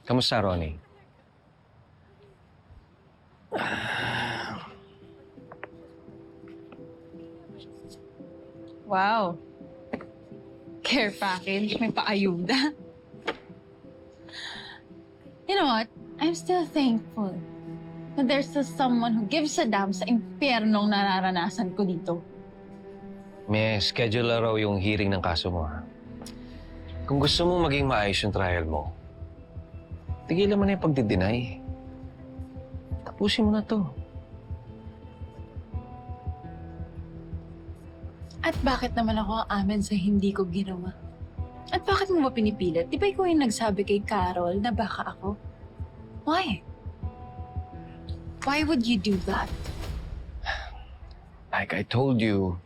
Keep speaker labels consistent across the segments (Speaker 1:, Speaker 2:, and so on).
Speaker 1: Kamusta, Ronnie?
Speaker 2: Wow. Care package, may paayuda. You know what? I'm still thankful that there's still someone who gives a damn sa impyernong nararanasan ko dito.
Speaker 1: May schedule na raw yung hearing ng kaso mo, ha? Kung gusto mong maging maayos yung trial mo, tigilan mo na yung pagdi-deny. Tapusin mo na to.
Speaker 2: At bakit naman ako amin sa hindi ko ginawa? At bakit mo ba pinipilit? Di ba ikaw yung nagsabi kay Carol na baka ako? Why? Why would you do that?
Speaker 1: Like I told you,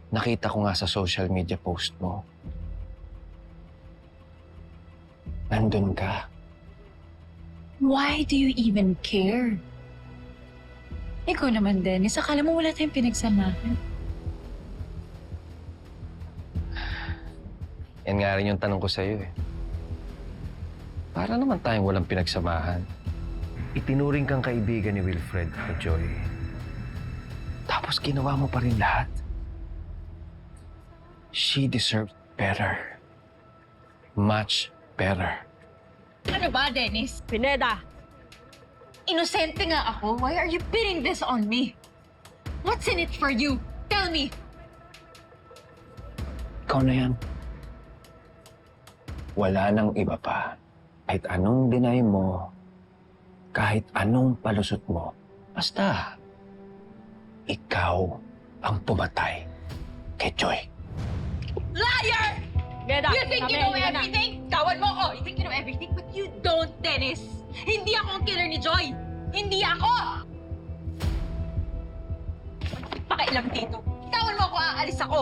Speaker 1: nakita ko nga sa social media post mo. Nandun ka.
Speaker 2: Why do you even care? Ikaw naman, Dennis. Akala mo wala tayong pinagsamahan.
Speaker 1: Yan nga rin yung tanong ko sa'yo eh. Para naman tayong walang pinagsamahan. Itinuring kang kaibigan ni Wilfred at Joy. Tapos ginawa mo pa rin lahat. She deserved better. Much better.
Speaker 2: Ano ba, Dennis?
Speaker 3: Pineda!
Speaker 2: Inosente nga ako. Why are you pinning this on me? What's in it for you? Tell me.
Speaker 1: Ikaw na yan. Wala nang iba pa. Kahit anong deny mo, kahit anong palusot mo, basta, ikaw ang pumatay kay Joy.
Speaker 2: Liar!
Speaker 3: Pineda!
Speaker 2: You think you know everything? Tawan mo ako. You think you know everything, but you don't, Dennis. Hindi ako ang killer ni Joy. Hindi ako! Pakailam dito. Tawan mo ako, aalis ako.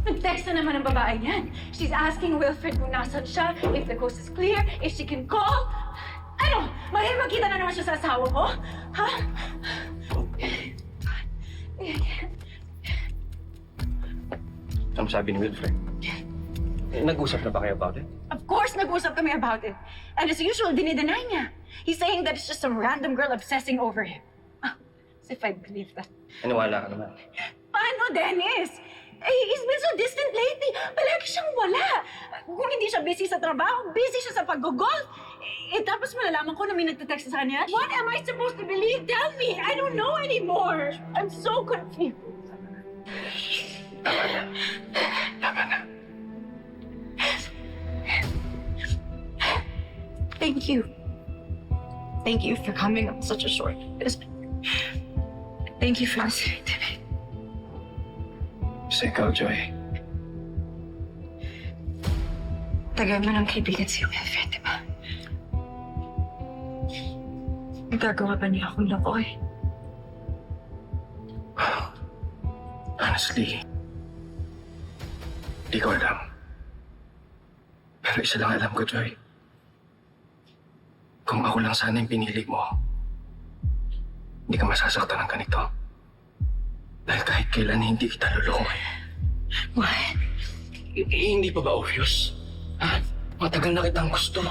Speaker 4: Nag-text na naman ang babae yan. She's asking Wilfred kung nasan siya, if the coast is clear, if she can call. Ano? Magkita na naman siya sa asawa ko? Ha?
Speaker 1: Ano sabi ni Wilfred? Nag-usap na ba kayo about it?
Speaker 4: Of course, nag-usap kami about it. And as usual, dinideny niya. He's saying that it's just some random girl obsessing over him. As if I believe that.
Speaker 1: Naniwala ka naman.
Speaker 4: Paano, Dennis? He's been so distant lately. Palagi siyang wala. Kung hindi siya busy sa trabaho, busy siya sa pag-golf. Tapos malalaman ko na may nagtatext sa kanya. What am I supposed to believe? Tell me. I don't know anymore. I'm so confused.
Speaker 1: Tama na.
Speaker 4: Thank you. Thank you for coming on such a short notice. Thank you for listening to me.
Speaker 1: Sa ikaw, Joy.
Speaker 4: Tagal mo ng kaibigan si Wilfred, di ba? Nagagawa ba niya akong loko eh?
Speaker 1: Honestly, hindi ko alam. Pero isa lang alam ko, Joy. Kung ako lang sana yung pinili mo, hindi ka masasaktan ng ganito. Dahil kahit kailan hindi kita lulukoy.
Speaker 4: What?
Speaker 1: Hindi pa ba obvious? Ha? Matagal na kitang gusto.